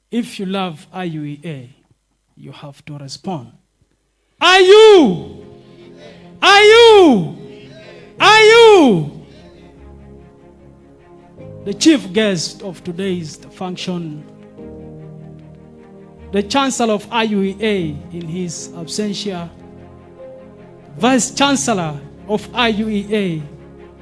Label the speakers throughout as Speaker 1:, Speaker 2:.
Speaker 1: If you love IUEA, you have to respond. Are you? Are you? Are you? The chief guest of today's function, the Chancellor of IUEA in his absentia, Vice Chancellor of IUEA,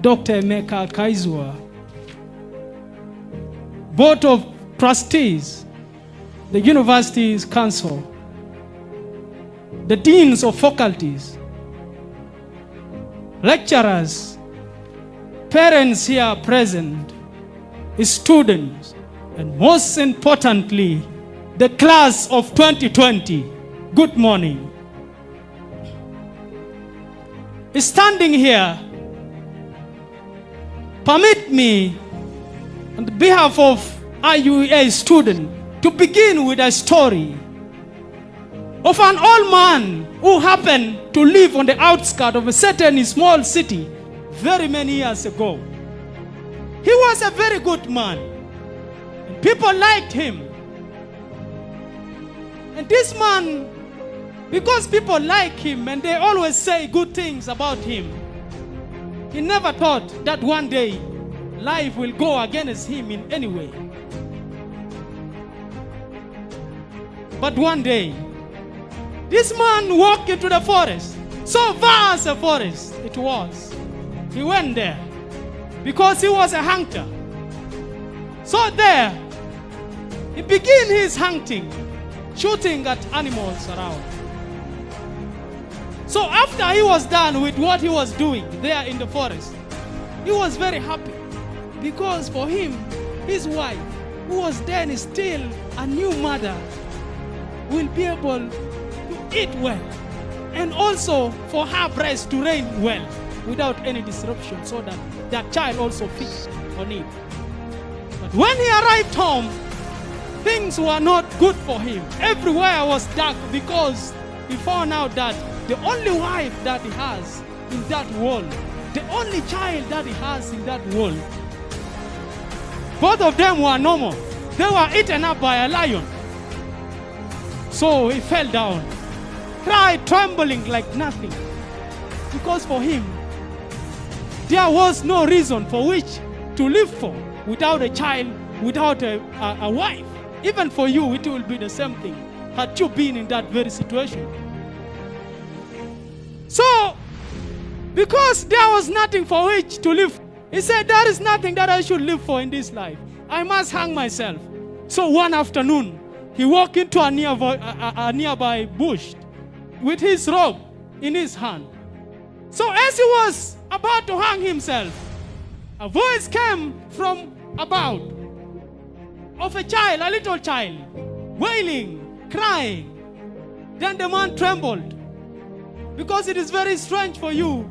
Speaker 1: Dr. Emeka Kaizua, Board of Trustees, the University's Council, the Deans of Faculties, lecturers, parents here present, students, and most importantly, the class of 2020. Good morning. Standing here, permit me, on behalf of IUEA students, to begin with a story of an old man who happened to live on the outskirts of a certain small city very many years ago. He was a very good man, and people liked him. And this man, because people like him and they always say good things about him, he never thought that one day life will go against him in any way. But one day, this man walked into the forest. So vast a forest it was. He went there because he was a hunter. So there, he began his hunting, shooting at animals around. So after he was done with what he was doing there in the forest, he was very happy because for him, his wife, who was then still a new mother, will be able to eat well, and also for her breast to rain well without any disruption, so that that child also feeds on it. But when he arrived home, things were not good for him. Everywhere was dark because he found out that the only wife that he has in that world, the only child that he has in that world, both of them were normal. They were eaten up by a lion. So he fell down, cried, trembling like nothing. Because for him, there was no reason for which to live for without a child, without a wife. Even for you, it will be the same thing had you been in that very situation. So, because there was nothing for which to live, he said, there is nothing that I should live for in this life. I must hang myself. So one afternoon, he walked into a nearby bush with his rope in his hand. So as he was about to hang himself, a voice came from about of a child, a little child, wailing, crying. Then the man trembled, because it is very strange for you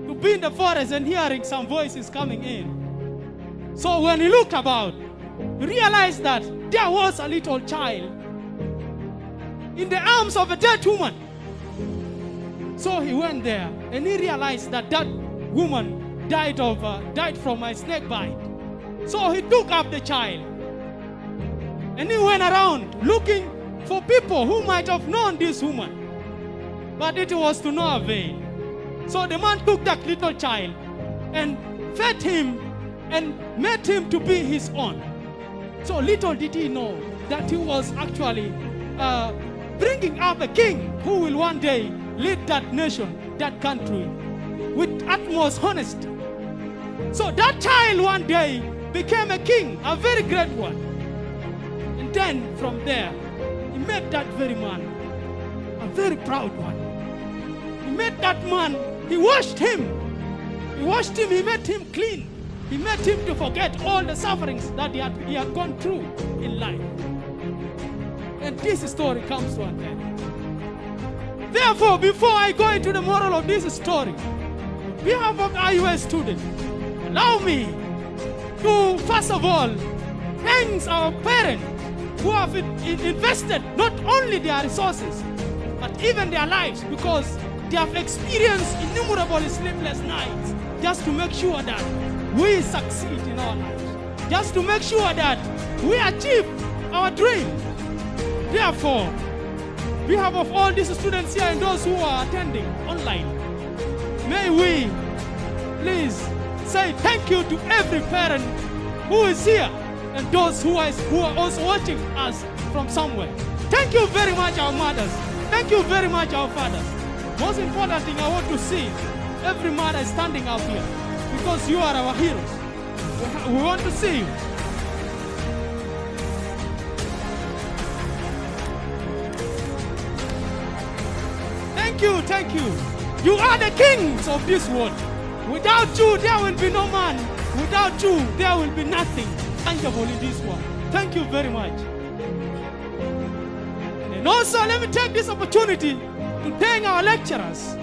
Speaker 1: to be in the forest and hearing some voices coming in. So when he looked about, he realized that there was a little child in the arms of a dead woman. So he went there and he realized that that woman died from a snake bite. So he took up the child and he went around looking for people who might have known this woman. But it was to no avail. So the man took that little child and fed him and made him to be his own. So little did he know that he was actually bringing up a king who will one day lead that nation, that country, with utmost honesty. So that child one day became a king, a very great one. And then from there, he made that very man a very proud one. He made that man, he washed him. He made him clean. He made him to forget all the sufferings that he had gone through in life. And this story comes to an end. Therefore, before I go into the moral of this story, on behalf of IUEA students, allow me to, first of all, thank our parents who have invested not only their resources, but even their lives, because they have experienced innumerable sleepless nights just to make sure that we succeed in our lives, just to make sure that we achieve our dream. Therefore, on behalf of all these students here and those who are attending online, may we please say thank you to every parent who is here and those who are also watching us from somewhere. Thank you very much, our mothers. Thank you very much, our fathers. Most important thing, I want to see every mother standing up here because you are our heroes. We want to see you. Thank you, thank you. You are the kings of this world. Without you, there will be no man. Without you, there will be nothing tangible in this world. Thank you very much. And also, let me take this opportunity to thank our lecturers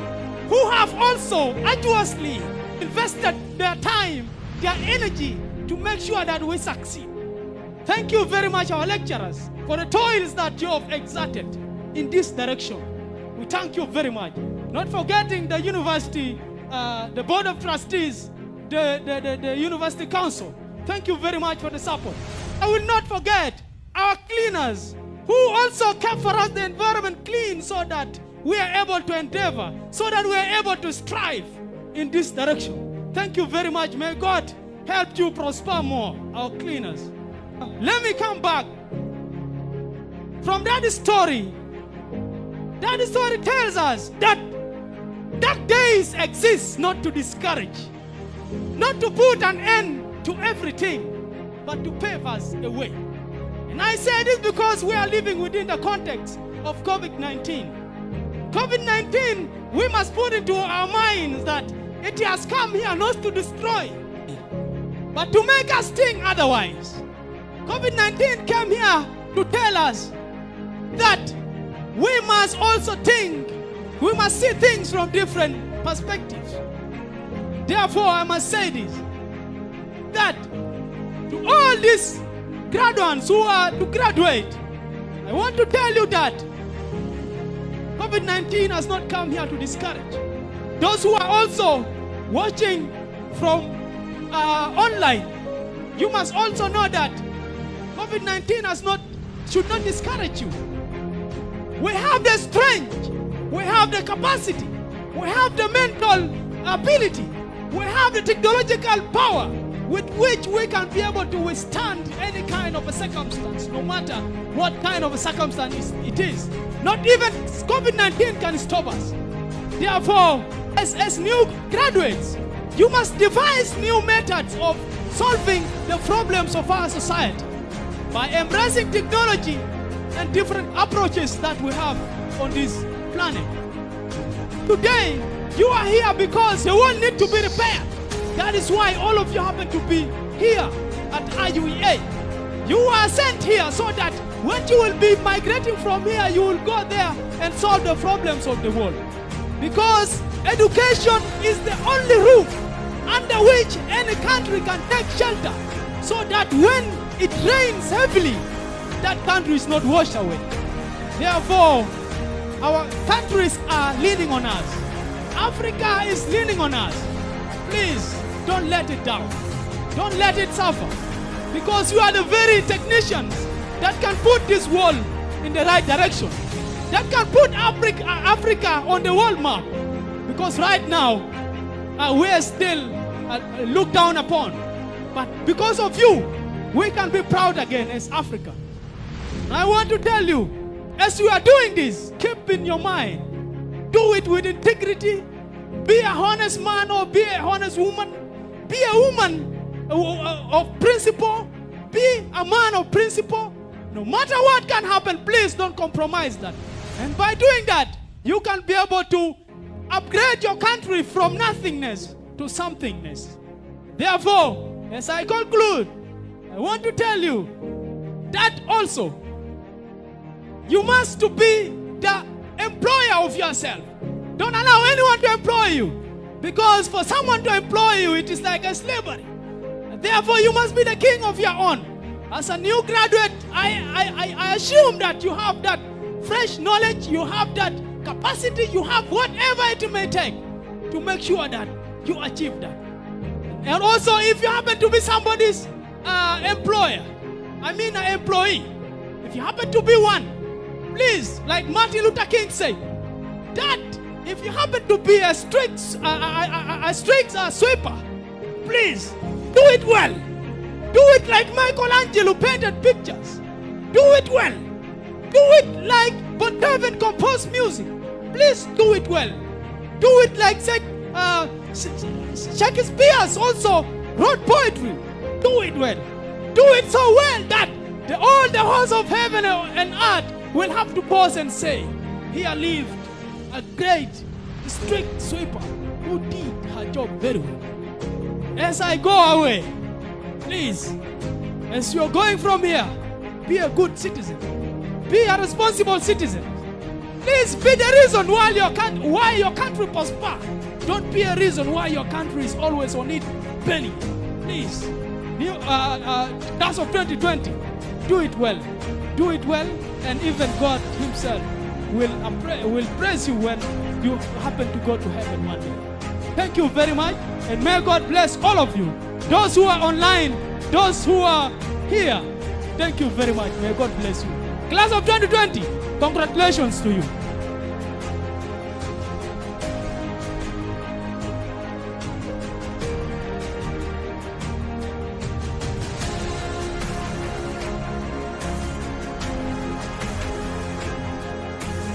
Speaker 1: who have also arduously invested their time, their energy to make sure that we succeed. Thank you very much, our lecturers, for the toils that you have exerted in this direction. We thank you very much. Not forgetting the university, the board of trustees, the university council. Thank you very much for the support. I will not forget our cleaners who also kept for us the environment clean so that we are able to endeavor, so that we are able to strive in this direction. Thank you very much. May God help you prosper more, our cleaners. Let me come back from that story. That story tells us that dark days exist not to discourage, not to put an end to everything, but to pave us a way. And I say this because we are living within the context of COVID-19. COVID-19, we must put into our minds that it has come here not to destroy, but to make us think otherwise. COVID-19 came here to tell us that we must also think, we must see things from different perspectives. Therefore, I must say this, that to all these graduates who are to graduate, I want to tell you that COVID-19 has not come here to discourage. Those who are also watching from online, you must also know that COVID-19 should not discourage you. We have the strength, we have the capacity, we have the mental ability, we have the technological power with which we can be able to withstand any kind of a circumstance, no matter what kind of a circumstance it is. Not even COVID-19 can stop us. Therefore, as new graduates, you must devise new methods of solving the problems of our society by embracing technology and different approaches that we have on this planet. Today, you are here because the world needs to be repaired. That is why all of you happen to be here at IUEA. You are sent here so that when you will be migrating from here, you will go there and solve the problems of the world. Because education is the only roof under which any country can take shelter, so that when it rains heavily, that country is not washed away. Therefore, our countries are leaning on us. Africa is leaning on us. Please, don't let it down. Don't let it suffer. Because you are the very technicians that can put this world in the right direction. That can put Africa on the world map. Because right now, we are still looked down upon. But because of you, we can be proud again as Africa. I want to tell you, as you are doing this, keep in your mind, do it with integrity. Be a honest man or be a honest woman. Be a woman of principle. Be a man of principle. No matter what can happen, please don't compromise that. And by doing that, you can be able to upgrade your country from nothingness to somethingness. Therefore, as I conclude, I want to tell you that also, you must be the employer of yourself. Don't allow anyone to employ you. Because for someone to employ you, it is like a slavery. Therefore, you must be the king of your own. As a new graduate, I assume that you have that fresh knowledge, you have that capacity, you have whatever it may take to make sure that you achieve that. And also, if you happen to be somebody's employer, I mean an employee, If you happen to be one, please, like Martin Luther King said, that if you happen to be a street sweeper, please do it well. Do it like Michelangelo painted pictures. Do it well. Do it like Beethoven composed music. Please do it well. Do it like Shakespeare also wrote poetry. Do it well. Do it so well that all the hosts of heaven and earth will have to pause and say, here lived a great street sweeper who did her job very well. As I go away, please, as you're going from here, be a good citizen. Be a responsible citizen. Please be the reason why your country prospers. Don't be a reason why your country is always on its belly. Please, that's of 2020. Do it well. Do it well, and even God Himself will praise you when you happen to go to heaven one day. Thank you very much, and may God bless all of you. Those who are online, those who are here, thank you very much. May God bless you. Class of 2020, congratulations to you.